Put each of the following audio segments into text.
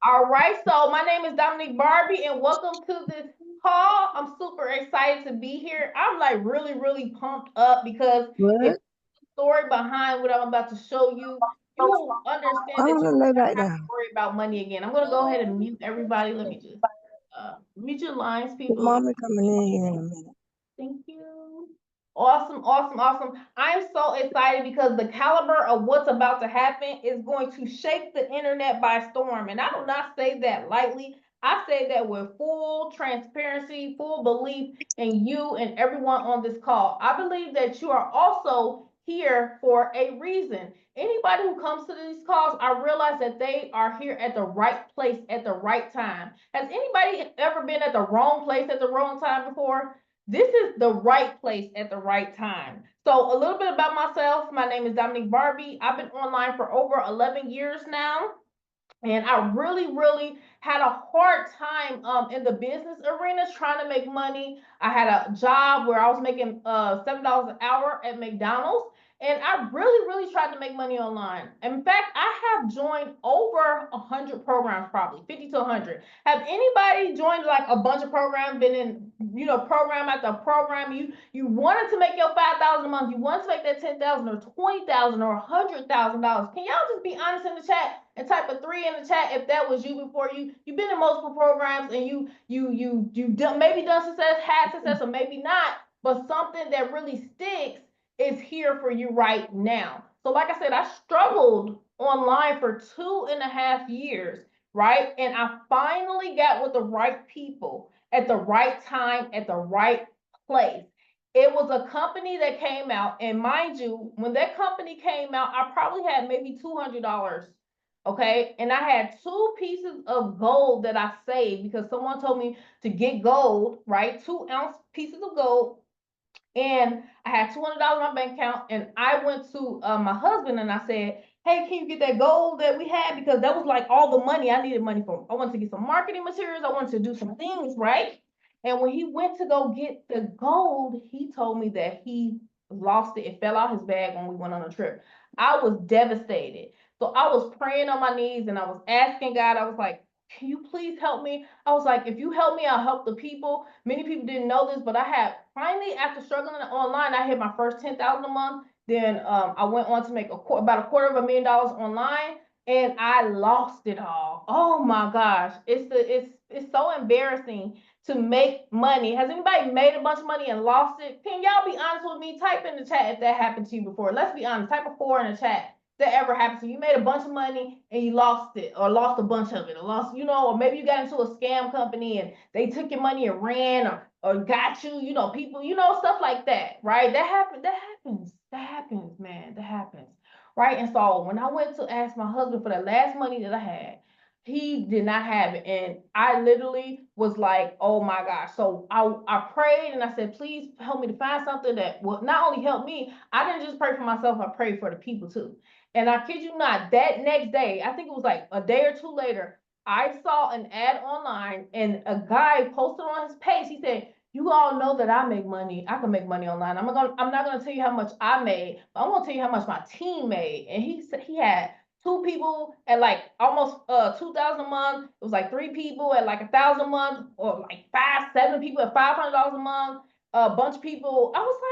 All right, so my name is Dominique Barbie, and welcome to this call. I'm super excited to be here. I'm like really pumped up because if What? the story behind what I'm about to show you, you will understand I that you want to lay never back have to down. worry about money again. I'm gonna go ahead and mute everybody. Let me just mute your lines, Your people. mommy coming in here in a minute. Thank you. Awesome. I'm so excited because the caliber of what's about to happen is going to shake the internet by storm. And I do not say that lightly. I say that with full transparency, full belief in you and everyone on this call. I believe that you are also here for a reason. Anybody who comes to these calls, I realize that they are here at the right place at the right time. Has anybody ever been at the wrong place at the wrong time before? This is the right place at the right time. So, a little bit about myself. My name is Dominique Barbie. I've been online for over 11 years now. And I really had a hard time in the business arena trying to make money. I had a job where I was making $7 an hour at McDonald's, and I really tried to make money online. In fact, I have joined over 100 programs, probably 50 to 100. Have anybody joined like a bunch of programs, been in program after program? You wanted to make your 5,000 a month, you wanted to make that 10,000 or 20,000 or $100,000. Can y'all just be honest in the chat and type a three in the chat if that was you before you've been in multiple programs and you done, maybe done success, had success, or maybe not, but something that really sticks is here for you right now. So like I said, I struggled online for 2.5 years, right? And I finally got with the right people at the right time at the right place. It was a company that came out, and mind you, when that company came out, I probably had maybe $200. Okay. And I had two pieces of gold that I saved because someone told me to get gold, right? 2 ounce pieces of gold. And I had $200 in my bank account. And I went to my husband and I said, hey, can you get that gold that we had? Because that was like all the money I needed money for. I wanted to get some marketing materials. I wanted to do some things, right? And when he went to go get the gold, he told me that he lost it. It fell out his bag when we went on a trip. I was devastated. So I was praying on my knees and I was asking God, I was like, can you please help me? I was like, if you help me, I'll help the people. Many people didn't know this, but I had finally, after struggling online, I hit my first 10,000 a month. Then I went on to make about $250,000 online, and I lost it all. Oh my gosh, it's so embarrassing to make money. Has anybody made a bunch of money and lost it? Can y'all be honest with me? Type in the chat if that happened to you before. Let's be honest. Type a 4 in the chat that ever happened to you. You made a bunch of money and you lost it, or lost a bunch of it, or lost, or maybe you got into a scam company and they took your money and ran, or got you, people, stuff like that, right? That happens, man. That happens, right? And so when I went to ask my husband for the last money that I had, he did not have it. And I literally was like, oh my gosh. So I prayed and I said, please help me to find something that will not only help me. I didn't just pray for myself, I prayed for the people too. And I kid you not, that next day, I think it was like a day or two later, I saw an ad online and a guy posted on his page. He said, you all know that I make money. I can make money online. I'm not gonna tell you how much I made, but I'm gonna tell you how much my team made. And he said he had two people at like almost 2,000 a month. It was like three people at like 1,000 a month, or like seven people at $500 a month. A bunch of people. Ooh, I was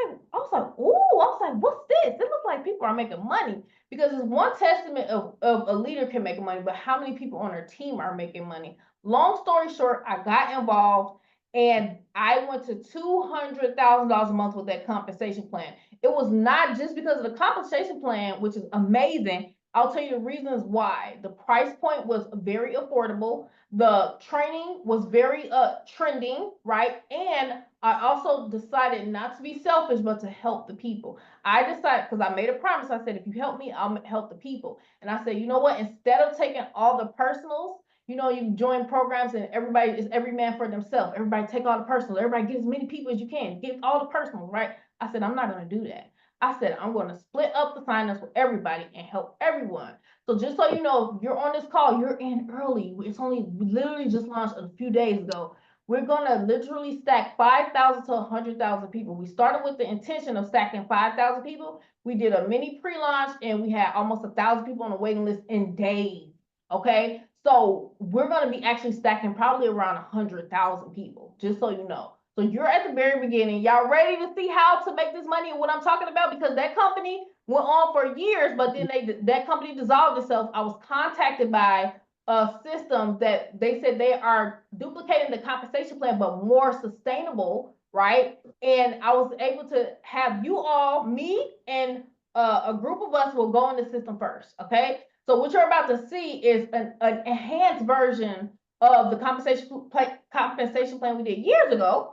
like, what's this? It looks like people are making money, because it's one testament of a leader can make money, but how many people on their team are making money? Long story short, I got involved and I went to $200,000 a month with that compensation plan. It was not just because of the compensation plan, which is amazing. I'll tell you the reasons why. The price point was very affordable. The training was very trending, right? And I also decided not to be selfish, but to help the people. I decided, because I made a promise. I said, if you help me, I'll help the people. And I said, you know what? Instead of taking all the personals, you join programs and everybody is every man for themselves. Everybody take all the personals. Everybody get as many people as you can. Get all the personals, right? I said, I'm not going to do that. I said, I'm going to split up the signups for everybody and help everyone. So just so you know, if you're on this call, you're in early. It's only literally just launched a few days ago. We're gonna literally stack 5,000 to 100,000 people. We started with the intention of stacking 5,000 people. We did a mini pre-launch and we had almost 1,000 people on the waiting list in days. Okay, So we're going to be actually stacking probably around 100,000 people, just so you know. So you're at the very beginning. Y'all ready to see how to make this money and what I'm talking about? Because that company went on for years, but then that company dissolved itself. I was contacted by a system that they said they are duplicating the compensation plan, but more sustainable, right? And I was able to have you all, me, and a group of us will go in the system first, okay? So what you're about to see is an enhanced version of the compensation plan we did years ago,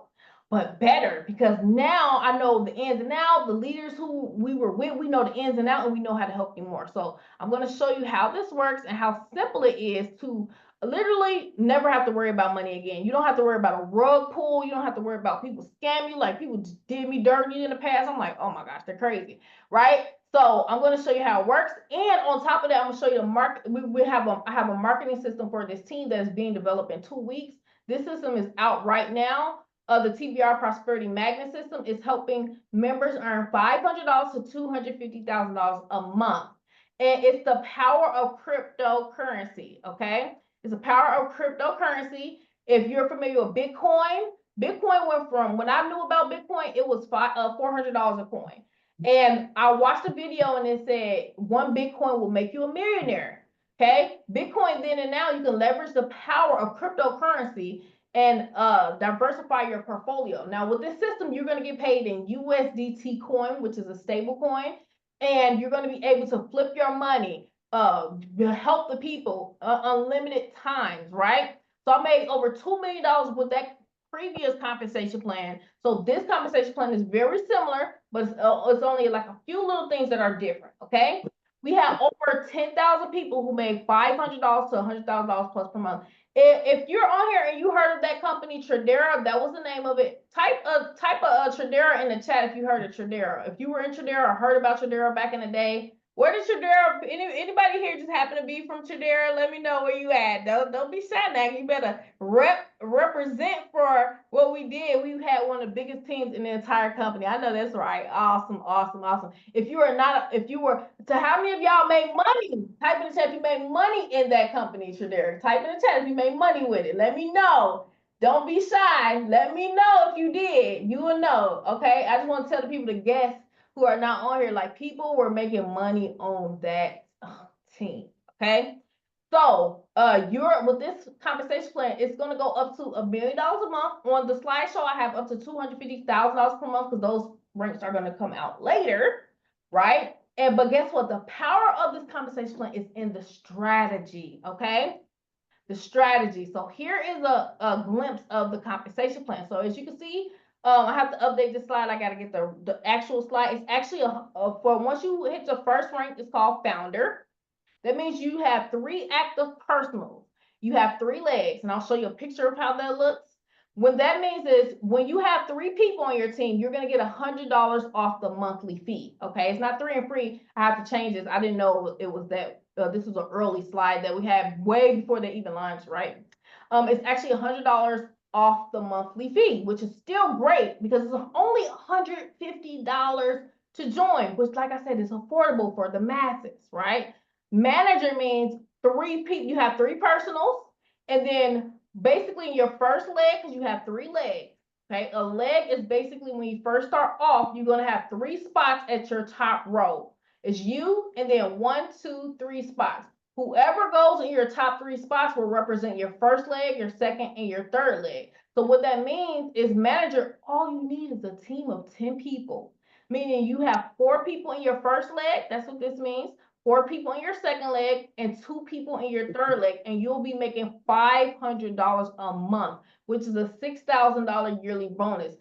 but better, because now I know the ins and outs, the leaders who we were with, we know the ins and outs, and we know how to help you more. So I'm going to show you how this works and how simple it is to literally never have to worry about money again. You don't have to worry about a rug pull. You don't have to worry about people scam you, like people did me dirty in the past. I'm like, oh my gosh, they're crazy, right? So I'm going to show you how it works, and on top of that, I'm going to show you the market. I have a marketing system for this team that is being developed in 2 weeks. This system is out right now. The TBR Prosperity Magnet System is helping members earn $500 to $250,000 a month. And it's the power of cryptocurrency, okay? It's the power of cryptocurrency. If you're familiar with Bitcoin, Bitcoin went from, when I knew about Bitcoin, it was $400 a coin. And I watched a video and it said, 1 Bitcoin will make you a millionaire, okay? Bitcoin then and now, you can leverage the power of cryptocurrency and diversify your portfolio. Now, with this system, you're going to get paid in USDT coin, which is a stable coin, and you're going to be able to flip your money, help the people unlimited times, right? So I made over $2 million with that previous compensation plan. So this compensation plan is very similar, but it's only like a few little things that are different, okay? We have over 10,000 people who made $500 to $100,000 plus per month. If you're on here and you heard of that company, Tradera, that was the name of it. Type a Tradera in the chat if you heard of Tradera. If you were in Tradera or heard about Tradera back in the day, where did Tradera? Anybody here just happen to be from Tradera? Let me know where you at. Don't be shy now. You better represent for what we did. We had one of the biggest teams in the entire company. I know that's right. Awesome, awesome, awesome. If you were, to how many of y'all made money? Type in the chat if you made money in that company, Tradera. Type in the chat if you made money with it. Let me know. Don't be shy. Let me know if you did. You will know. Okay. I just want to tell the people to guess who are not on here, like people were making money on that team. Okay. So with this compensation plan, it's going to go up to $1 million a month. On the slideshow, I have up to $250,000 per month because those ranks are going to come out later, right? But guess what? The power of this compensation plan is in the strategy, okay? The strategy. So here is a glimpse of the compensation plan. So as you can see, I have to update this slide. I got to get the actual slide. It's actually for once you hit the first rank, it's called founder. That means you have 3 active personals. You have 3 legs, and I'll show you a picture of how that looks. What that means is when you have 3 people on your team, you're going to get $100 off the monthly fee. Okay, it's not 3 and free. I have to change this. I didn't know it was that. This was an early slide that we had way before they even launched, right? It's actually $100 off the monthly fee, which is still great because it's only $150 to join, which, like I said, is affordable for the masses, right? Manager means 3 people. You have 3 personals, and then basically in your first leg, because you have 3 legs. Okay, a leg is basically when you first start off, you're gonna have 3 spots at your top row. It's you, and then 1, 2, 3 spots. Whoever goes in your top 3 spots will represent your first leg, your second, and your third leg. So what that means is, manager, all you need is a team of 10 people, meaning you have 4 people in your first leg. That's what this means. 4 people in your second leg and 2 people in your third leg, and you'll be making $500 a month, which is a $6,000 yearly bonus.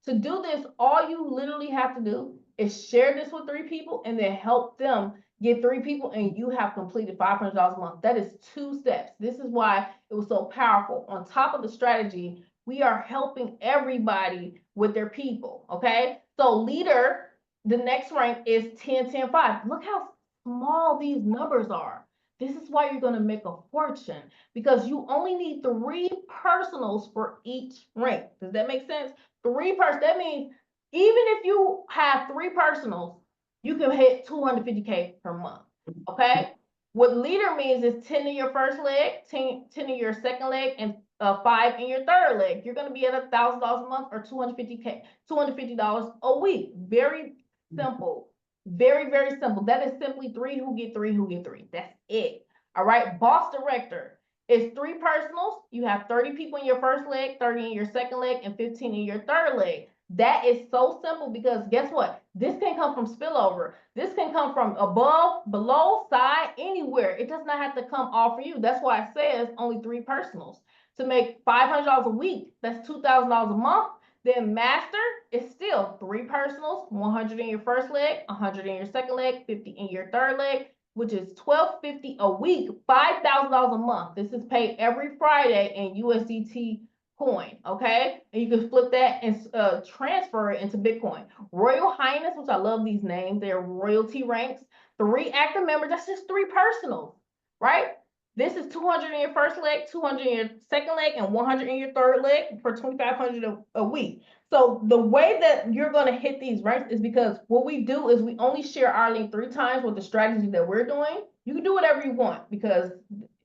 To do this, all you literally have to do is share this with 3 people and then help them get 3 people, and you have completed $500 a month. That is 2 steps. This is why it was so powerful. On top of the strategy, we are helping everybody with their people, okay? So leader, the next rank is 10, 10, 5. Look how small these numbers are. This is why you're going to make a fortune, because you only need 3 personals for each rank. Does that make sense? 3 personals. That means even if you have 3 personals, you can hit $250K per month. Okay. What leader means is 10 in your first leg, 10 in your second leg, and 5 in your third leg. You're going to be at $1,000 a month or $250 a week. Very simple. Very, very simple. That is simply 3 who get 3 who get 3. That's it. All right. Boss director is 3 personals. You have 30 people in your first leg, 30 in your second leg, and 15 in your third leg. That is so simple because guess what? This can come from spillover. This can come from above, below, side, anywhere. It does not have to come all for you. That's why it says only 3 personals. To make $500 a week, that's $2,000 a month. Then master is still 3 personals, 100 in your first leg, 100 in your second leg, 50 in your third leg, which is $1,250 a week, $5,000 a month. This is paid every Friday in USDT coin, okay? And you can flip that and transfer it into Bitcoin. Royal Highness, which I love these names, they're royalty ranks. 3 active members, that's just 3 personals, right? This is 200 in your first leg, 200 in your second leg, and 100 in your third leg for $2,500 a week. So the way that you're going to hit these ranks is because what we do is we only share our link 3 times with the strategy that we're doing. You can do whatever you want because,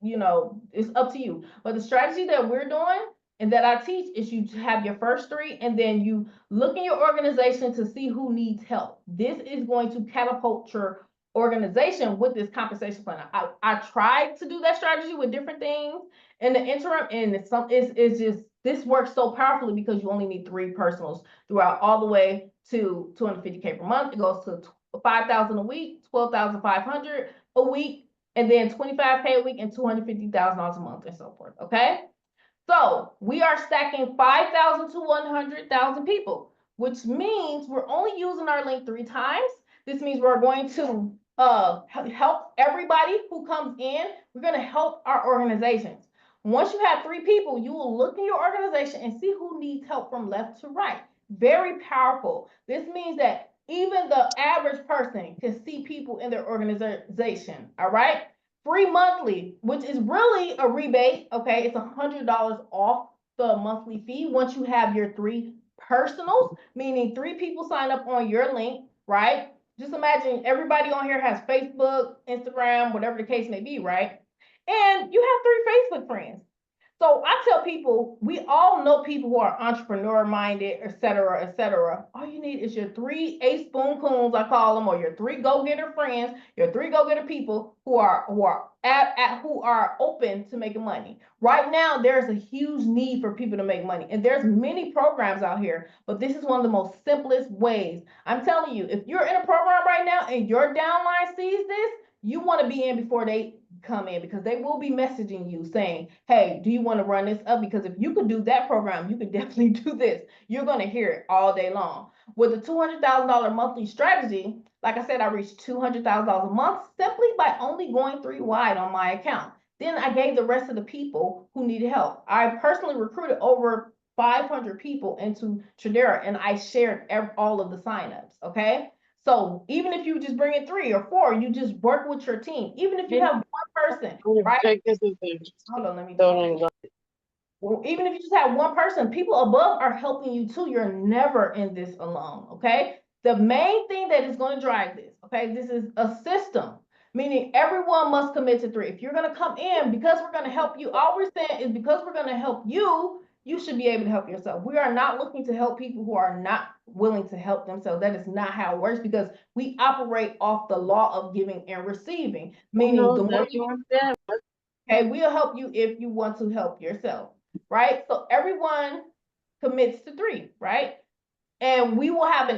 you know, it's up to you. But the strategy that we're doing and that I teach is you have your first 3 and then you look in your organization to see who needs help. This is going to catapult your organization with this compensation plan. I tried to do that strategy with different things in the interim, and it's just this works so powerfully because you only need 3 personals throughout all the way to 250K per month. It goes to 5,000 a week, 12,500 a week, and then 25K a week and $250,000 a month and so forth. Okay. So we are stacking 5,000 to 100,000 people, which means we're only using our link 3 times. This means we're going to help everybody who comes in. We're going to help our organizations. Once you have 3 people, you will look in your organization and see who needs help from left to right. Very powerful. This means that even the average person can see people in their organization. All right. Free monthly, which is really a rebate. Okay, it's $100 off the monthly fee once you have your 3 personals, meaning 3 people sign up on your link, right? Just imagine everybody on here has Facebook, Instagram, whatever the case may be, right? And you have 3 Facebook friends. So I tell people, we all know people who are entrepreneur minded, et cetera, et cetera. All you need is your 3 ace spoon coons, I call them, or your 3 go-getter friends, your 3 go-getter people who are open to making money. Right now, there's a huge need for people to make money, and there's many programs out here, but this is one of the most simplest ways. I'm telling you, if you're in a program right now and your downline sees this, you want to be in before they come in because they will be messaging you saying, hey, do you want to run this up? Because if you could do that program, you could definitely do this. You're going to hear it all day long. With the $200,000 monthly strategy, like I said, I reached $200,000 a month simply by only going 3 wide on my account. Then I gave the rest of the people who needed help. I personally recruited over 500 people into Tradera and I shared all of the signups. Okay. So even if you just bring in 3 or 4, you just work with your team. Even if you have 1 person, right? Hold on, let me. Well, even if you just have 1 person, people above are helping you too. You're never in this alone. Okay. The main thing that is going to drive this, okay, this is a system, meaning everyone must commit to 3. If you're going to come in because we're going to help you, all we're saying is because we're going to help you, you should be able to help yourself. We are not looking to help people who are not willing to help themselves. That is not how it works because we operate off the law of giving and receiving, meaning the more you okay, we'll help you if you want to help yourself, right? So everyone commits to 3, right? And we will have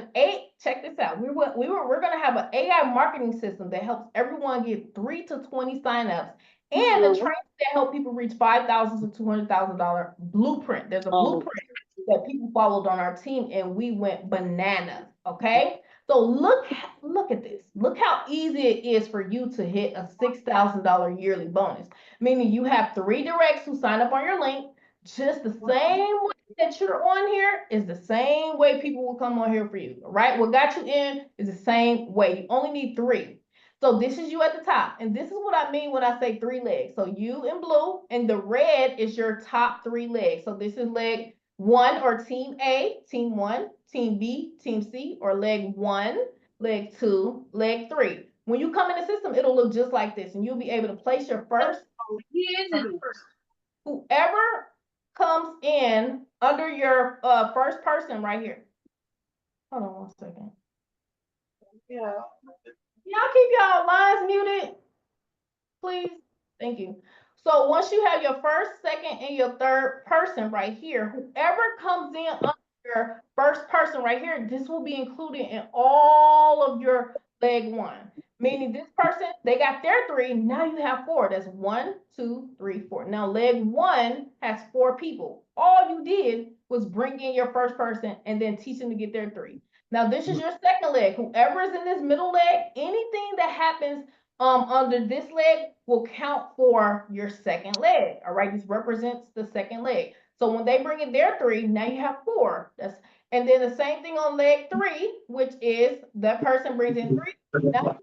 check this out. We're going to have an AI marketing system that helps everyone get 3 to 20 signups and the training that help people reach $5,000 to $200,000 blueprint. There's a blueprint that people followed on our team and we went bananas. Okay. So look at this. Look how easy it is for you to hit a $6,000 yearly bonus, meaning you have 3 directs who sign up on your link. Just the same way that you're on here is the same way people will come on here for you, right? What got you in is the same way. You only need 3. So this is you at the top. And this is what I mean when I say 3 legs. So you in blue and the red is your top 3 legs. So this is leg 1 or team A, team 1, team B, team C, or leg 1, leg 2, leg 3. When you come in the system, it'll look just like this, and you'll be able to place your first. Whoever comes in under your first person right here. Hold on 1 second. Yeah. Y'all keep y'all lines muted, please. Thank you. So once you have your first, second, and your third person right here, whoever comes in under your first person right here, this will be included in all of your leg one. Meaning this person, they got their 3, now you have 4. That's 1, 2, 3, 4. Now leg 1 has 4 people. All you did was bring in your first person and then teach them to get their 3. Now this is your second leg. Whoever is in this middle leg, anything that happens under this leg will count for your second leg. All right, this represents the second leg. So when they bring in their 3, now you have 4. And then the same thing on leg 3, which is that person brings in 3. Now you have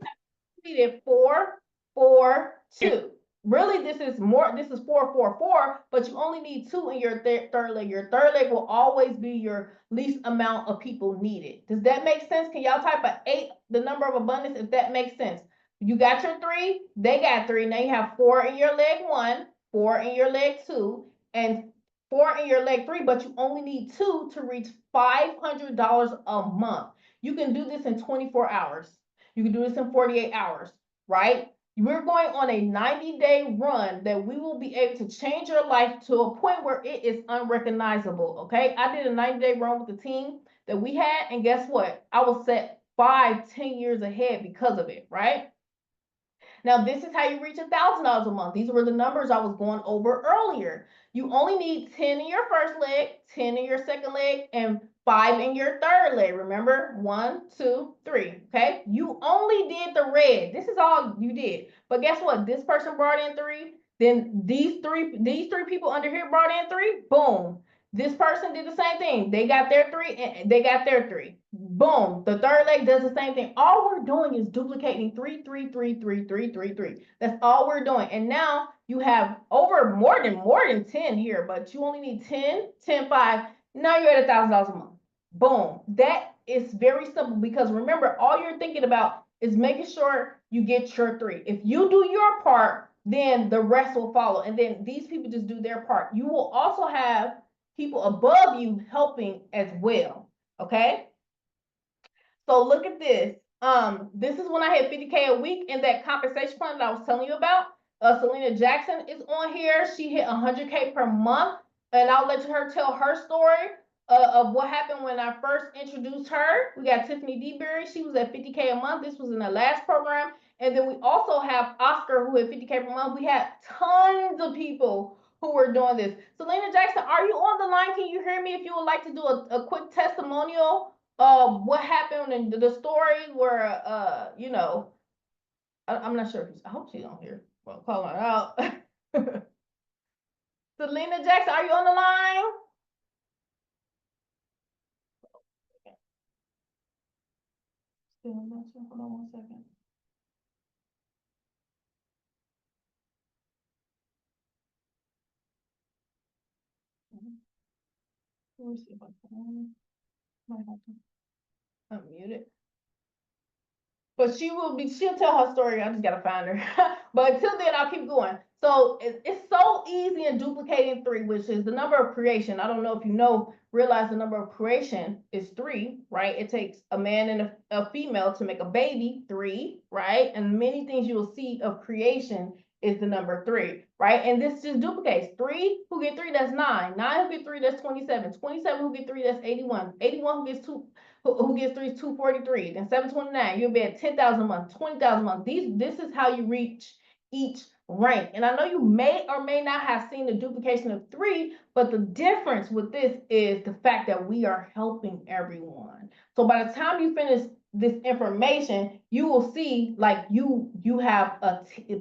completed 4, 4, 2. Really, this is 4, 4, 4, but you only need 2 in your third leg. Your third leg will always be your least amount of people needed. Does that make sense? Can y'all type a 8, the number of abundance, if that makes sense? You got your 3, they got 3. Now you have 4 in your leg 1, 4 in your leg 2, and 4 in your leg 3, but you only need 2 to reach $500 a month. You can do this in 24 hours. You can do this in 48 hours, right? We're going on a 90-day run that we will be able to change your life to a point where it is unrecognizable, okay? I did a 90-day run with the team that we had, and guess what? I was set 5, 10 years ahead because of it, right? Now, this is how you reach $1,000 a month. These were the numbers I was going over earlier. You only need 10 in your first leg, 10 in your second leg, and 5 in your third leg. Remember, 1, 2, 3, okay? You only did the red. This is all you did. But guess what? This person brought in 3. Then these three people under here brought in 3. Boom. This person did the same thing. They got their 3 and they got their 3. Boom. The third leg does the same thing. All we're doing is duplicating 3, 3, 3, 3, 3, 3, 3. That's all we're doing. And now you have over more than 10 here, but you only need 10, 10, 5. Now you're at $1,000 a month. Boom. That is very simple because remember, all you're thinking about is making sure you get your 3. If you do your part, then the rest will follow. And then these people just do their part. You will also have people above you helping as well. Okay. So look at this. This is when I hit 50K a week in that compensation plan that I was telling you about. Selena Jackson is on here. She hit 100K per month, and I'll let her tell her story of what happened when I first introduced her. We got Tiffany DeBerry. She was at 50K a month. This was in the last program. And then we also have Oscar, who hit 50K per month. We had tons of people who were doing this. Selena Jackson, are you on the line? Can you hear me? If you would like to do a quick testimonial what happened in the story where you know, I'm not sure. I hope she's on here. Well, call her out. Selena Jackson, are you on the line? Hold on 1 second. Let me see if I can. Might have to unmute it. But she'll tell her story. I just gotta find her. But until then, I'll keep going. So it's so easy in duplicating 3, which is the number of creation. I don't know if you realize the number of creation is 3, right? It takes a man and a female to make a baby, 3, right? And many things you will see of creation is the number 3, right? And this just duplicates 3 who get 3, that's 9. 9 who get 3, that's 27. 27 who get 3, that's 81. 81 who gets 2. Who gets 3 is 243, then 729, you'll be at 10,000 a month, 20,000 a month. This is how you reach each rank. And I know you may or may not have seen the duplication of 3, but the difference with this is the fact that we are helping everyone. So by the time you finish this information, you will see like you have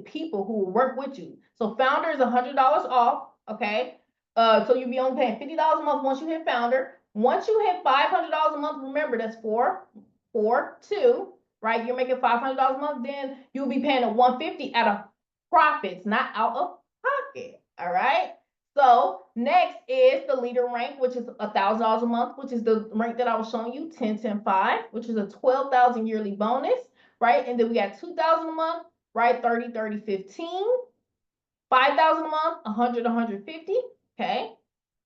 people who will work with you. So founder is $100 off, okay? So you'll be only paying $50 a month once you hit founder. Once you hit $500 a month, remember that's 4, 4, 2, right? You're making $500 a month, then you'll be paying a $150 out of profits, not out of pocket. All right. So next is the leader rank, which is $1,000 a month, which is the rank that I was showing you, 10, 10, 5, which is a 12,000 yearly bonus. right? And then we got 2,000 a month, right? 30, 30, 15. 5,000 a month, 100, 150, okay?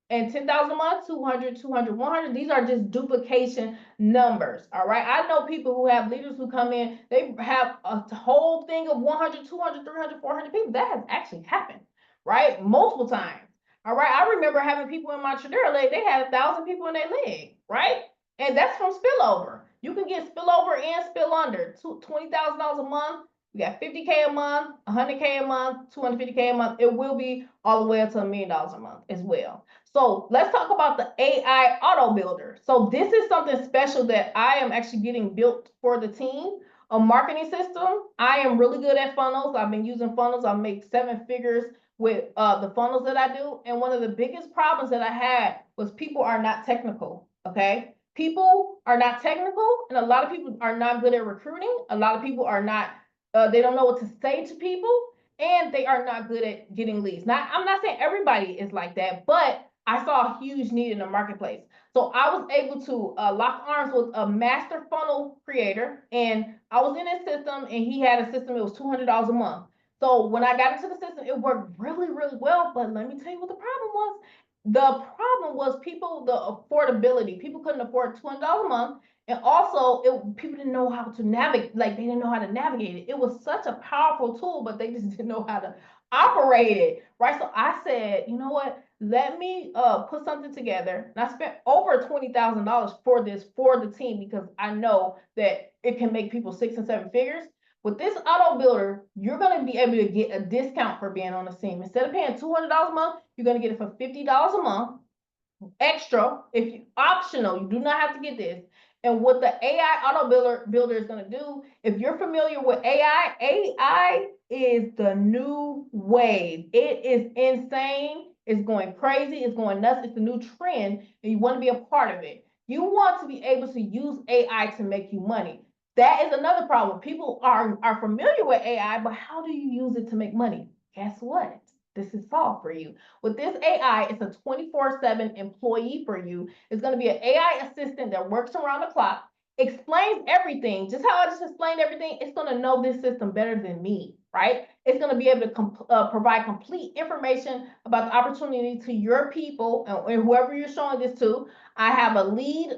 And 10,000 a month, 200, 200, 100. These are just duplication numbers, all right? I know people who have leaders who come in, they have a whole thing of 100, 200, 300, 400 people. That has actually happened, right? Multiple times, all right? I remember having people in my Tradera leg, they had 1,000 people in their leg, right? And that's from spillover. You can get spillover and spill under, $20,000 a month. We got 50K a month, 100K a month, 250K a month. It will be all the way up to $1 million a month as well. So let's talk about the AI auto builder. So this is something special that I am actually getting built for the team, a marketing system. I am really good at funnels. I've been using funnels. I make 7 figures with the funnels that I do. And one of the biggest problems that I had was people are not technical, okay? People are not technical, and a lot of people are not good at recruiting. A lot of people are not, they don't know what to say to people, and they are not good at getting leads. Now, I'm not saying everybody is like that, but I saw a huge need in the marketplace. So I was able to lock arms with a master funnel creator, and I was in his system, and he had a system. It was $200 a month. So when I got into the system, it worked really, really well. But let me tell you what the problem was. The problem was people, the affordability. People couldn't afford $200 a month. And also, people didn't know how to navigate, like they didn't know how to navigate it. It was such a powerful tool, but they just didn't know how to operate it, right? So I said, you know what? Let me put something together. And I spent over $20,000 for this for the team because I know that it can make people 6 and 7 figures. With this auto builder, you're going to be able to get a discount for being on the team. Instead of paying $200 a month, you're going to get it for $50 a month extra. If you optional, you do not have to get this. And what the AI auto builder is going to do, if you're familiar with AI, AI is the new wave. It is insane. It's going crazy. It's going nuts. It's a new trend, and you want to be a part of it. You want to be able to use AI to make you money. That is another problem. People are familiar with AI, but how do you use it to make money? Guess what? This is solved for you. With this AI, it's a 24/7 employee for you. It's going to be an AI assistant that works around the clock, explains everything. Just how I just explained everything, it's going to know this system better than me, right? It's going to be able to provide complete information about the opportunity to your people and whoever you're showing this to. I have a lead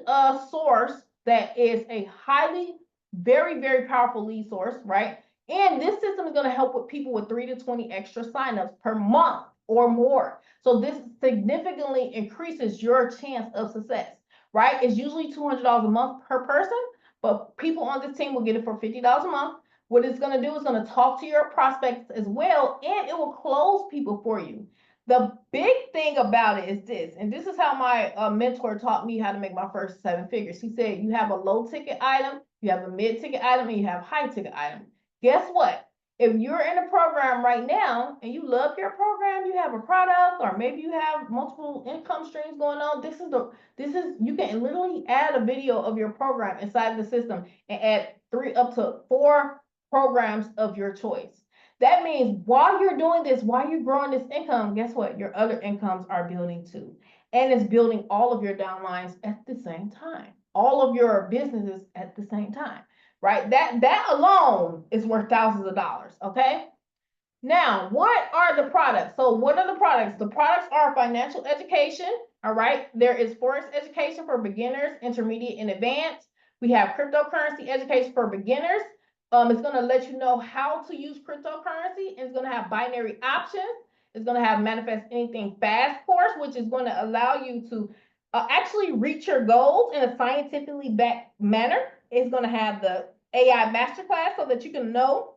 source that is a highly, very, very powerful lead source, right? And this system is going to help with people with 3 to 20 extra signups per month or more. So this significantly increases your chance of success, right? It's usually $200 a month per person, but people on this team will get it for $50 a month. What it's going to do is going to talk to your prospects as well, and it will close people for you. The big thing about it is this, and this is how my mentor taught me how to make my first 7 figures. He said, you have a low ticket item, you have a mid ticket item, and you have high ticket item. Guess what? If you're in a program right now and you love your program, you have a product, or maybe you have multiple income streams going on, you can literally add a video of your program inside the system and add 3 up to 4 programs of your choice. That means while you're doing this, while you're growing this income, guess what? Your other incomes are building too. And it's building all of your downlines at the same time, all of your businesses at the same time, right? That alone is worth thousands of dollars, okay? Now, what are the products? So what are the products? The products are financial education, all right? There is Forex education for beginners, intermediate, and advanced. We have cryptocurrency education for beginners. It's going to let you know how to use cryptocurrency. It's going to have binary options. It's going to have manifest anything fast course, which is going to allow you to actually reach your goals in a scientifically backed manner. It's going to have the AI masterclass so that you can know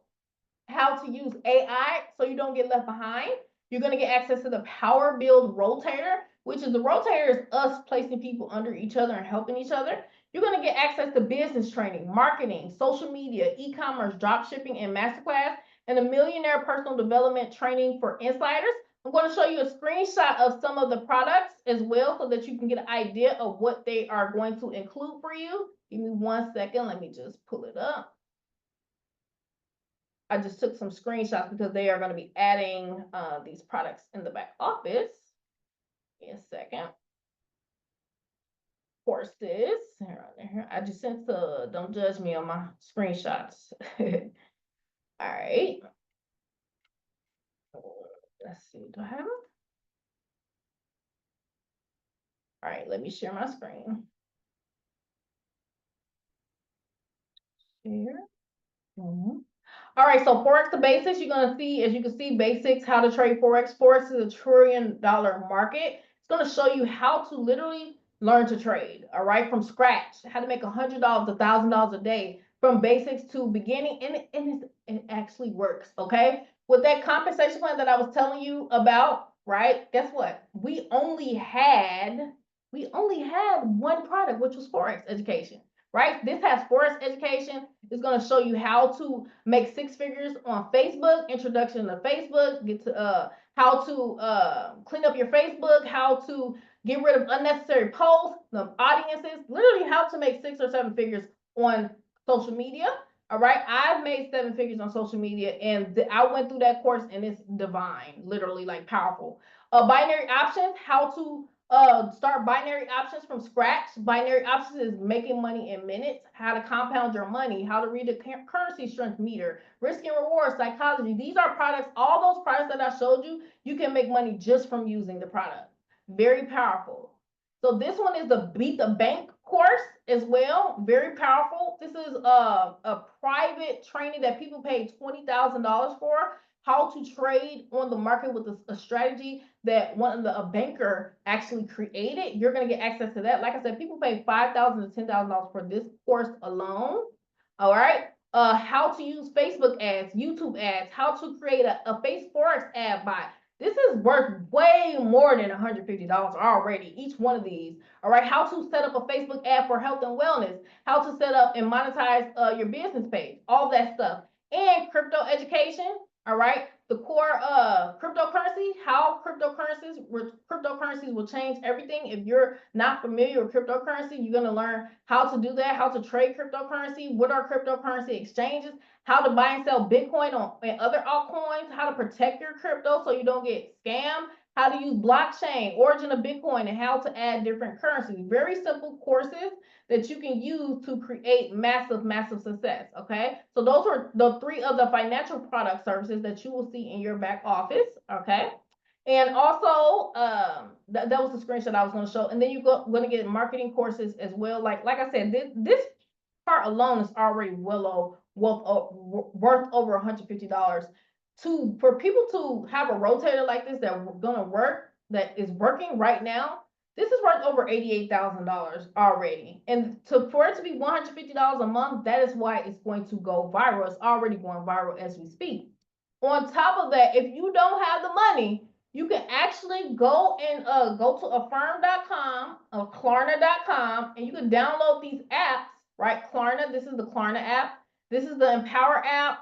how to use AI so you don't get left behind. You're going to get access to the Power Build Rotator, which is the rotator is us placing people under each other and helping each other. You're going to get access to business training, marketing, social media, e-commerce, drop shipping, and masterclass, and a millionaire personal development training for insiders. I'm going to show you a screenshot of some of the products as well so that you can get an idea of what they are going to include for you. Give me 1 second. Let me just pull it up. I just took some screenshots because they are going to be adding these products in the back office. Give me a second. courses. Here, I just sent the, don't judge me on my screenshots. All right. Let's see, do I have them? All right, let me share my screen. Share. All right, so Forex the basics, you're gonna see, as you can see, basics, how to trade Forex. Forex is a $1 trillion market. It's gonna show you how to literally learn to trade, all right, from scratch, how to make $100, $1,000 a day from basics to beginning, and it actually works, okay? With that compensation plan that I was telling you about, right, guess what? We only had one product, which was Forex education, right? This has Forex education. It's going to show you how to make 6 figures on Facebook, introduction to Facebook, get to how to clean up your Facebook, how to get rid of unnecessary posts, the audiences, literally how to make 6 or 7 figures on social media. All right, I've made 7 figures on social media, and I went through that course, and it's divine, literally like powerful. Binary options, how to start binary options from scratch. Binary options is making money in minutes, how to compound your money, how to read the currency strength meter, risk and reward, psychology. These are products, all those products that I showed you, you can make money just from using the product. Very powerful. So this one is the Beat the Bank course as well. Very powerful. This is a private training that people paid $20,000 for. How to trade on the market with a strategy that a banker actually created. You're gonna get access to that. Like I said, people pay $5,000 to $10,000 for this course alone. All right. How to use Facebook ads, YouTube ads, how to create a face Forex ad bot. This is worth way more than $150 already, each one of these. All right, how to set up a Facebook ad for health and wellness, how to set up and monetize your business page, all that stuff. And crypto education, all right, the core cryptocurrency, how cryptocurrencies will change everything. If you're not familiar with cryptocurrency, you're going to learn how to do that, how to trade cryptocurrency, what are cryptocurrency exchanges, how to buy and sell Bitcoin and other altcoins, how to protect your crypto so you don't get scammed, how to use blockchain, origin of Bitcoin, and how to add different currencies. Very simple courses that you can use to create massive, massive success. Okay, so those are the 3 of the financial product services that you will see in your back office. Okay. And also, that was the screenshot I was going to show. And then you're going to get marketing courses as well. Like I said, this part alone is already worth over $150 for people to have a rotator like this that's gonna work, that is working right now. This is worth over $88,000 already, and for it to be $150 a month, that is why it's going to go viral. It's already going viral as we speak. On top of that, if you don't have the money, you can actually go and go to affirm.com or klarna.com, and you can download these apps, right? Klarna, this is the Klarna app. This is the Empower app,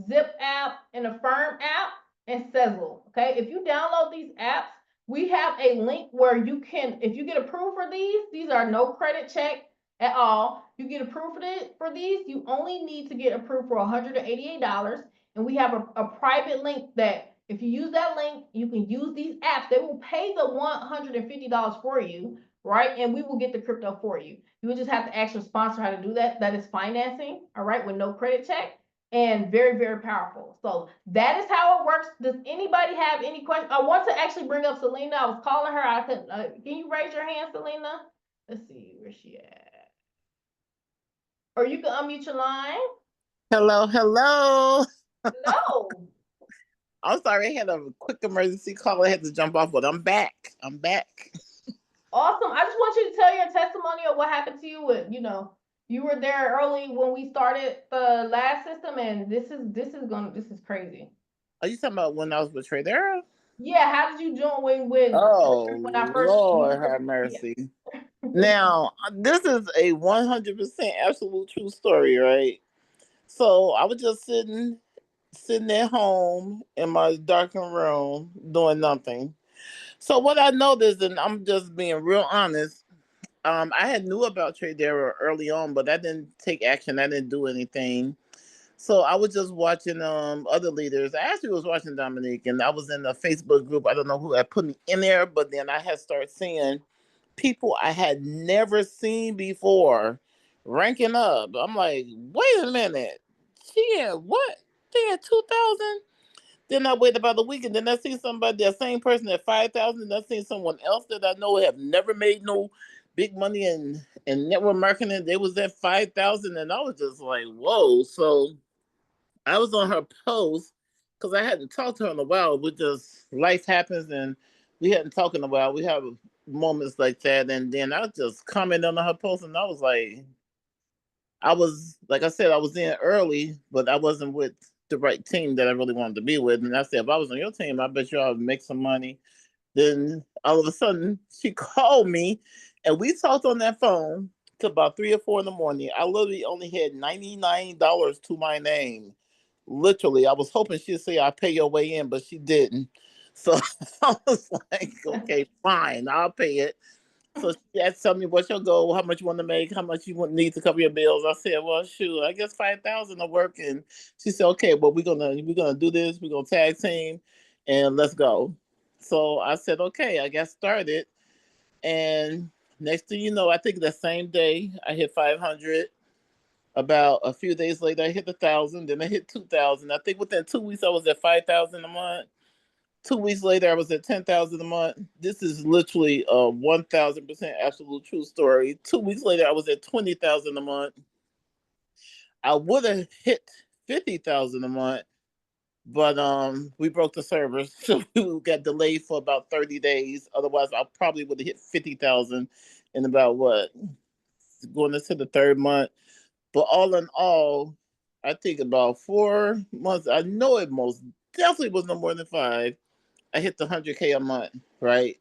Zip app, and Affirm app, and Sezzle. Okay, if you download these apps, we have a link where you can, if you get approved for these are no credit check at all. You get approved for these, you only need to get approved for $188. And we have a private link that if you use that link, you can use these apps. They will pay the $150 for you, right? And we will get the crypto for you. You would just have to ask your sponsor how to do that. That is financing, all right, with no credit check, and very, very powerful. So that is how it works. Does anybody have any questions? I want to actually bring up Selena. I was calling her. I couldn't. Can you raise your hand, Selena? Let's see, where's she at? Or you can unmute your line. Hello, hello. No. I'm sorry, I had a quick emergency call. I had to jump off, but I'm back. Awesome. I just want you to tell your testimony of what happened to you with, you were there early when we started the last system, and this is crazy. Are you talking about when I was with Trader? Yeah, how did you join when I first Lord have mercy. Yeah. Now, this is a 100% absolute true story, right? So I was just sitting at home in my darkened room doing nothing. So what I noticed, and I'm just being real honest, I had knew about Tradera early on, but I didn't take action. I didn't do anything. So I was just watching other leaders. I actually was watching Dominique, and I was in a Facebook group. I don't know who had put me in there, but then I had started seeing people I had never seen before ranking up. I'm like, wait a minute. She had what? She had 2,000? Then I wait about a week and then I see somebody, that same person at 5,000. And I see someone else that I know have never made no big money in network marketing. They was at 5,000 and I was just like, whoa. So I was on her post because I hadn't talked to her in a while. We just, life happens and we hadn't talked in a while. We have moments like that. And then I just commented on her post and I was like, I was, like I said, I was in early, but I wasn't with the right team that I really wanted to be with. And I said, if I was on your team, I bet you I would make some money. Then all of a sudden, she called me and we talked on that phone till about 3 or 4 in the morning. I literally only had $99 to my name. Literally, I was hoping she'd say, I'll pay your way in, but she didn't. So I was like, okay, fine, I'll pay it. So she asked me, what's your goal? How much you want to make? How much you want need to cover your bills? I said, well, shoot, I guess 5,000 will work. And she said, okay, well, we're gonna do this. We're gonna tag team, and let's go. So I said, okay, I got started, and next thing you know, I think the same day I hit 500. About a few days later, I hit 1,000. Then I hit 2,000. I think within 2 weeks, I was at 5,000 a month. 2 weeks later, I was at 10,000 a month. This is literally a 1,000% absolute true story. 2 weeks later, I was at 20,000 a month. I would have hit 50,000 a month, but we broke the server, so we got delayed for about 30 days. Otherwise, I probably would have hit 50,000 in about what, going into the third month. But all in all, I think about 4 months. I know it most definitely was no more than five. I hit the 100K a month, right?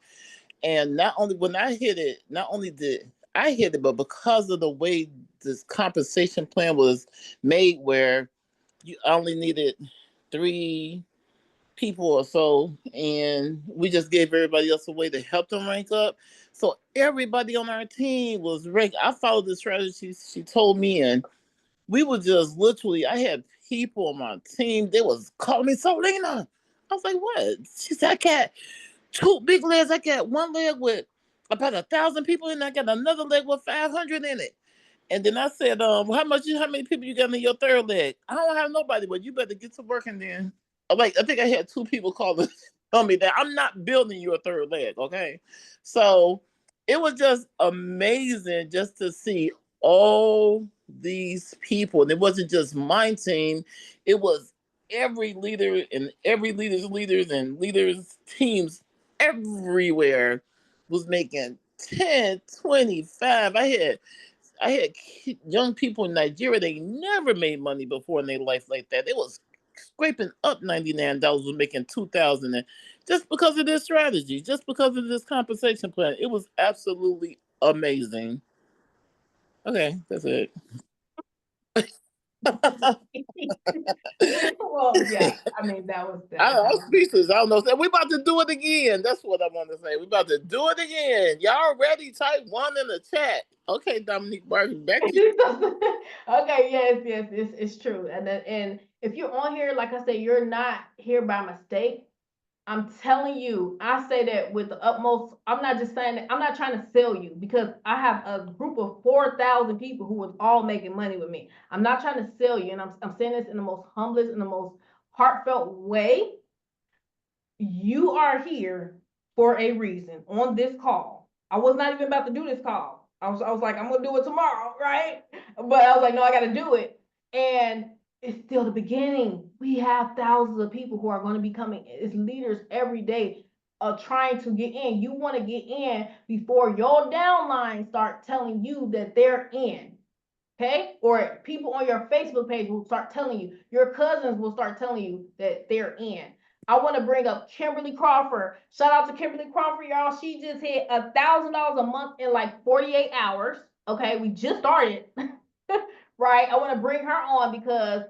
And not only when I hit it, not only did I hit it, but because of the way this compensation plan was made, where you only needed 3 people or so, and we just gave everybody else a way to help them rank up. So everybody on our team was ranked. I followed the strategy she told me, and we were just literally, I had people on my team, they was calling me Selena. I was like, what? She said, I got 2 big legs. I got one leg with about 1,000 people in it. I got another leg with 500 in it. And then I said, how many people you got in your third leg? I don't have nobody, but you better get to working then. Like, I think I had 2 people call to tell me that I'm not building you a third leg, okay? So it was just amazing just to see all these people. And it wasn't just my team, it was every leader and every leaders and leaders teams everywhere was making 10, 25. I had young people in Nigeria, they never made money before in their life like that. They was scraping up $99, was making 2,000, and just because of this strategy, just because of this compensation plan, it was absolutely amazing. Okay, that's it. Well, yeah, I mean, that was I'm that. speechless. I don't know. We about to do it again. That's what I want to say. We about to do it again. Y'all ready? Type one in the chat. Okay, Dominique Barton, back to you. Okay, yes, yes, it's true. And if you're on here, like I said, you're not here by mistake. I'm telling you, I say that with the utmost. I'm not just saying that. I'm not trying to sell you because I have a group of 4,000 people who was all making money with me. I'm not trying to sell you, and I'm saying this in the most humblest and the most heartfelt way. You are here for a reason on this call. I was not even about to do this call. I was like, I'm gonna do it tomorrow, right? But I was like, no, I gotta do it. And it's still the beginning. We have thousands of people who are going to be coming as leaders every day, trying to get in. You want to get in before your downline start telling you that they're in. Okay? Or people on your Facebook page will start telling you, your cousins will start telling you that they're in. I want to bring up Kimberly Crawford. Shout out to Kimberly Crawford, y'all. She just hit $1,000 a month in like 48 hours. Okay, we just started. Right? I want to bring her on because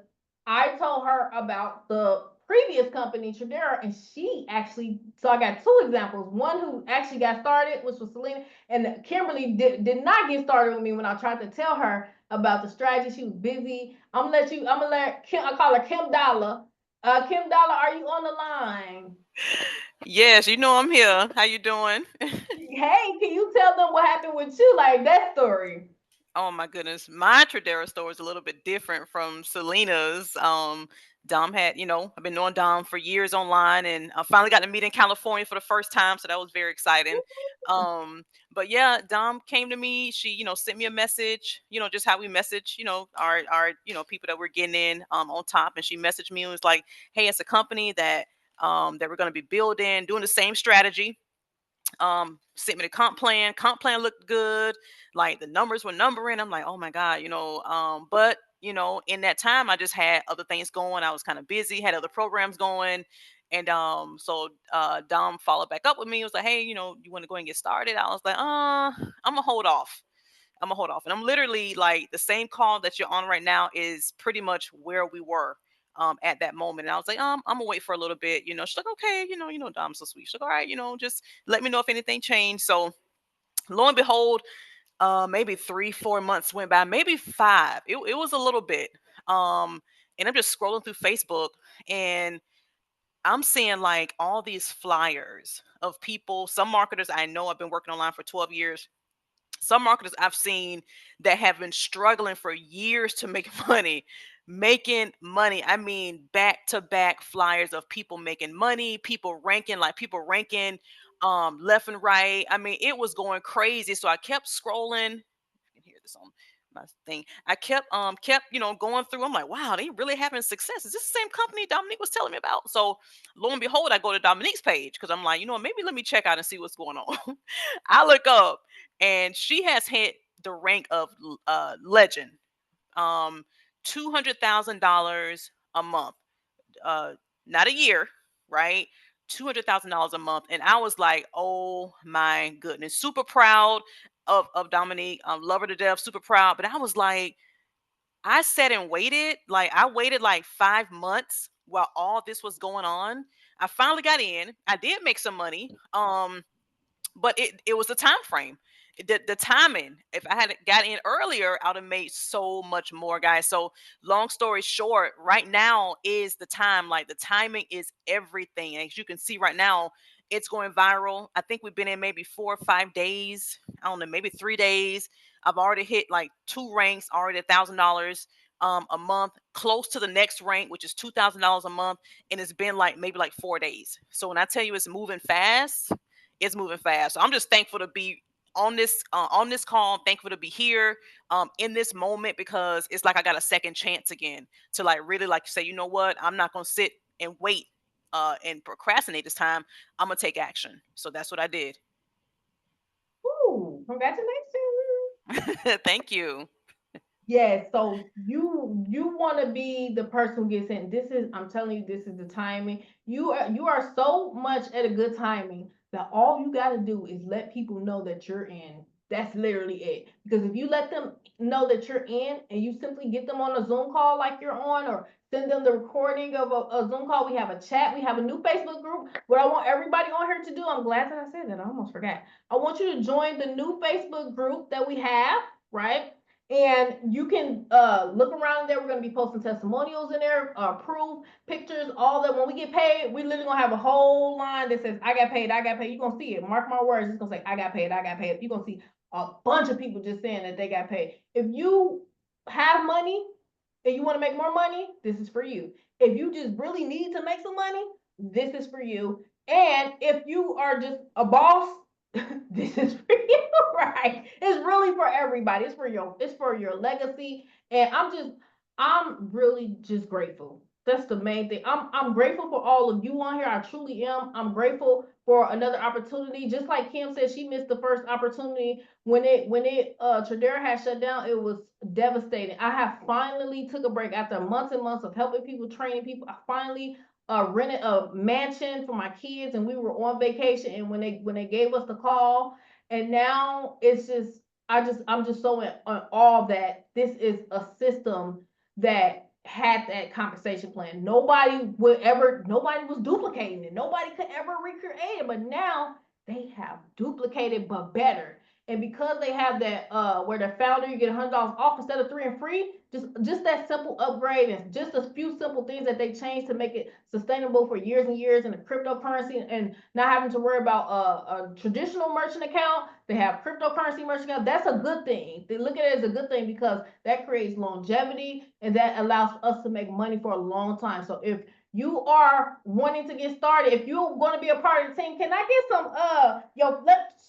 I told her about the previous company, Tradera, and she actually, so I got 2 examples. One who actually got started, which was Selena, and Kimberly did not get started with me when I tried to tell her about the strategy. She was busy. I'm gonna let Kim, I call her Kim Dollar. Kim Dollar, are you on the line? Yes, you know I'm here. How you doing? Hey, can you tell them what happened with you? Like that story. Oh my goodness. My Tradera store is a little bit different from Selena's. Dom had, I've been knowing Dom for years online, and I finally got to meet in California for the first time. So that was very exciting. Um, but yeah, Dom came to me. She, sent me a message, just how we message, our people that we're getting in on top. And she messaged me and was like, hey, it's a company that we're going to be building, doing the same strategy. Sent me the comp plan looked good, like the numbers were numbering. I'm like, oh my god, but in that time I just had other things going. I was kind of busy, had other programs going. And so Dom followed back up with me. He was like, hey, you want to go and get started? I was like, I'm gonna hold off. And I'm literally like, the same call that you're on right now is pretty much where we were at that moment. And I was like, I'm gonna wait for a little bit. She's like, okay, Dom's so sweet. She's like, all right, just let me know if anything changed. So lo and behold, maybe 3-4 months went by, maybe 5. It was a little bit. And I'm just scrolling through Facebook, and I'm seeing like all these flyers of people, some marketers I know. I've been working online for 12 years. Some marketers I've seen that have been struggling for years to make money, making money. I mean, back to back flyers of people making money, people ranking left and right. I mean, it was going crazy. So I kept scrolling. You can hear this on my thing. I kept going through. I'm like, wow, they really having success. Is this the same company Dominique was telling me about? So lo and behold, I go to Dominique's page because I'm like, maybe let me check out and see what's going on. I look up, and she has hit the rank of legend. Um, $200,000 a month, uh, not a year, right? $200,000 a month, and I was like, oh my goodness, super proud of Dominique. Love her to death, super proud. But I was like, I sat and waited. Like, I waited like 5 months while all this was going on. I finally got in. I did make some money. But it was the time frame, the timing. If I had got in earlier, I would have made so much more, guys. So long story short, right now is the time. Like, the timing is everything. As you can see right now, it's going viral. I think we've been in maybe 4 or 5 days. I don't know, maybe 3 days. I've already hit like 2 ranks, already $1,000 a month, close to the next rank, which is $2,000 a month. And it's been like maybe like 4 days. So when I tell you it's moving fast, it's moving fast. So I'm just thankful to be on this call. I'm thankful to be here in this moment, because it's like I got a second chance again to like really like say, you know what, I'm not gonna sit and wait and procrastinate this time. I'm gonna take action. So that's what I did. Ooh, congratulations. Thank you. Yes, so you want to be the person who gets in. This is, I'm telling you, this is the timing. You are so much at a good timing that all you got to do is let people know that you're in. That's literally it. Because if you let them know that you're in, and you simply get them on a Zoom call like you're on, or send them the recording of a Zoom call. We have a chat. We have a new Facebook group. What I want everybody on here to do, I'm glad that I said that. I almost forgot. I want you to join the new Facebook group that we have, right? And you can look around there. We're going to be posting testimonials in there, proof, pictures, all that. When we get paid, we literally going to have a whole line that says, I got paid, I got paid. You're going to see it. Mark my words. It's going to say, I got paid, I got paid. You're going to see a bunch of people just saying that they got paid. If you have money and you want to make more money, this is for you. If you just really need to make some money, this is for you. And if you are just a boss, this is for you, right? It's really for everybody. It's for your legacy. And I'm really just grateful. That's the main thing. I'm grateful for all of you on here. I truly am. I'm grateful for another opportunity. Just like Kim said, she missed the first opportunity when it Tradera had shut down. It was devastating. I have finally took a break after months and months of helping people, training people. I finally rented a mansion for my kids, and we were on vacation. And when they gave us the call, and now it's just I'm just so in awe that this is a system that had that compensation plan. Nobody was duplicating it. Nobody could ever recreate it, but now they have duplicated but better. And because they have that where the founder you get $100 off instead of 3 and free, just that simple upgrade and just a few simple things that they changed to make it sustainable for years and years in the cryptocurrency and not having to worry about a traditional merchant account. They have cryptocurrency merchant account. That's a good thing. They look at it as a good thing because that creates longevity and that allows us to make money for a long time. So if you are wanting to get started, if you're going to be a part of the team, can I get some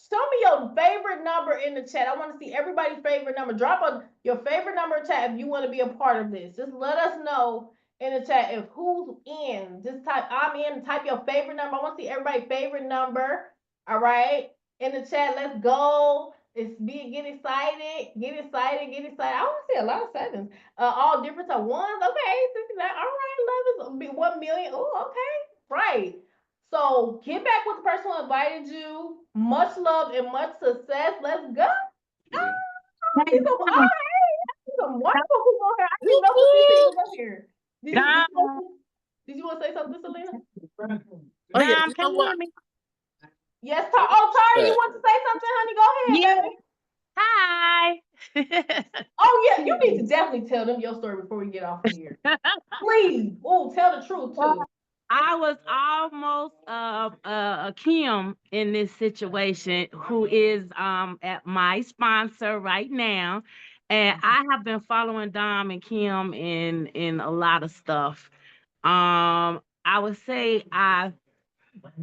show me your favorite number in the chat. I want to see everybody's favorite number. Drop your favorite number in chat if you want to be a part of this. Just let us know in the chat if who's in. Just type I'm in, type your favorite number. I want to see everybody's favorite number. All right. In the chat, let's go. Get excited, get excited, get excited. I want to see a lot of sevens. All different type ones. Okay, 69. All right, love is 1 million. Oh, okay. Right. So get back with the person who invited you. Much love and much success. Let's go. He's some wonderful people here. I didn't know some people up here. Did you want to say something, Selena? Oh, yeah, Dom, you can know you what? hear me? Yes, Tara, you want to say something, honey? Go ahead, baby. Hi. Oh, yeah, you need to definitely tell them your story before we get off of here. Please. Oh, tell the truth, too. I was almost Kim in this situation, who is at my sponsor right now, and I have been following Dom and Kim in a lot of stuff. I would say I've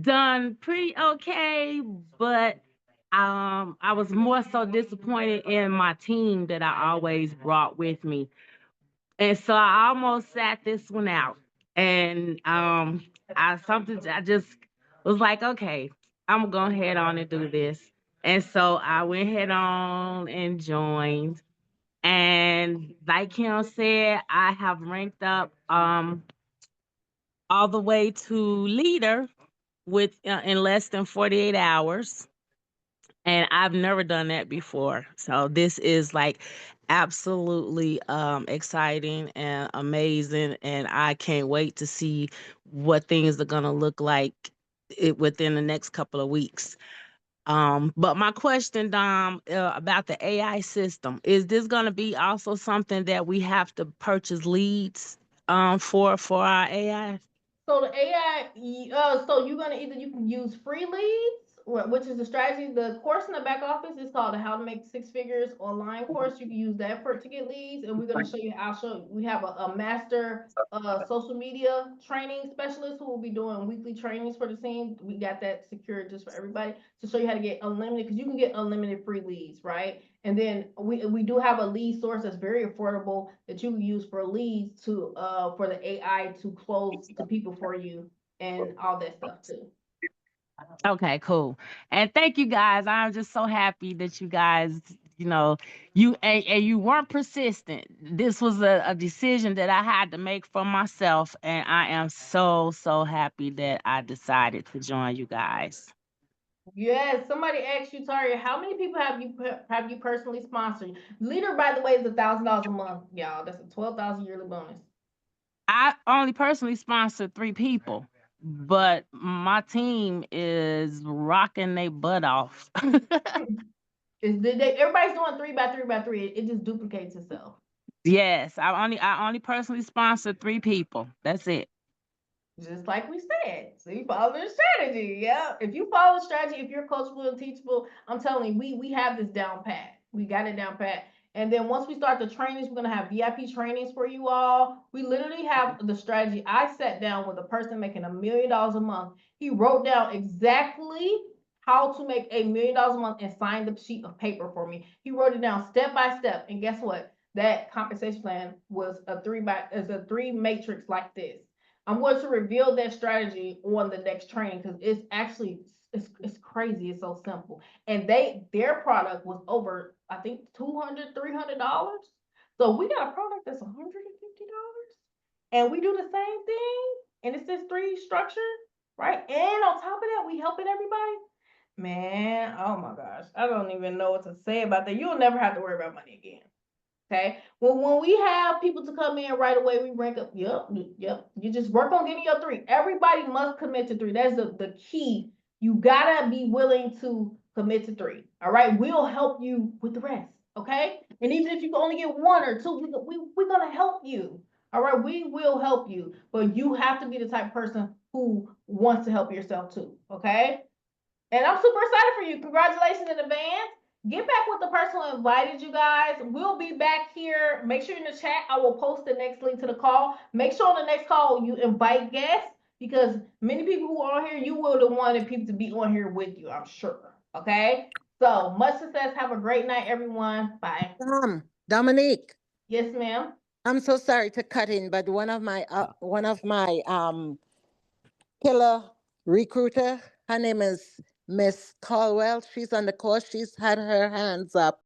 done pretty okay, but I was more so disappointed in my team that I always brought with me. And so I almost sat this one out. And I just was like, okay, I'm gonna head on and do this. And so I went head on and joined. And like Kim said, I have ranked up all the way to leader with in less than 48 hours. And I've never done that before. So this is like absolutely exciting and amazing. And I can't wait to see what things are going to look like within the next couple of weeks. But my question, Dom, about the AI system, is this going to be also something that we have to purchase leads for our AI? So the AI, so you're gonna you can use free leads, which is the strategy. The course in the back office is called the How to Make Six Figures online course. You can use that to get leads, and we're gonna show you. We have a master social media training specialist who will be doing weekly trainings for the team. We got that secured just for everybody to show you how to get unlimited, because you can get unlimited free leads, right? And then we do have a lead source that's very affordable that you can use for leads to for the AI to close the people for you and all that stuff too. Okay, cool. And thank you guys. I'm just so happy that you guys, and you weren't persistent. This was a decision that I had to make for myself, and I am so happy that I decided to join you guys. Yes, somebody asked you, Taria, how many people have you personally sponsored? Leader, by the way, is $1,000 a month, y'all. That's a 12,000 yearly bonus. I only personally sponsored 3 people, but my team is rocking their butt off. Everybody's doing 3 by 3 by 3. It just duplicates itself. Yes, I only personally sponsored 3 people. That's it. Just like we said, so you follow the strategy. Yeah. If you follow the strategy, if you're coachable and teachable, I'm telling you, we have this down pat. We got it down pat. And then once we start the trainings, we're gonna have VIP trainings for you all. We literally have the strategy. I sat down with a person making $1 million a month. He wrote down exactly how to make $1 million a month and signed the sheet of paper for me. He wrote it down step by step. And guess what? That compensation plan was a 3 matrix like this. I'm going to reveal that strategy on the next training because it's crazy. It's so simple. And their product was over, I think, $200-$300. So we got a product that's $150, and we do the same thing, and it's this 3 structure, right? And on top of that, we helping everybody. Man, oh my gosh, I don't even know what to say about that. You'll never have to worry about money again. Okay. Well, when we have people to come in right away, we rank up. Yep. You just work on getting your 3. Everybody must commit to 3. That's the key. You gotta be willing to commit to 3. All right, we'll help you with the rest. Okay, and even if you can only get 1 or 2, we're gonna help you. All right, we will help you, but you have to be the type of person who wants to help yourself too. Okay, and I'm super excited for you. Congratulations in advance. Get back with the person who invited you guys. We'll be back here. Make sure in the chat, I will post the next link to the call. Make sure on the next call you invite guests, because many people who are on here, you will want people to be on here with you, I'm sure. Okay? So much success. Have a great night, everyone. Bye. Dominique, Yes, ma'am. I'm so sorry to cut in, but one of my killer recruiter, her name is Miss Caldwell. She's on the course. She's had her hands up.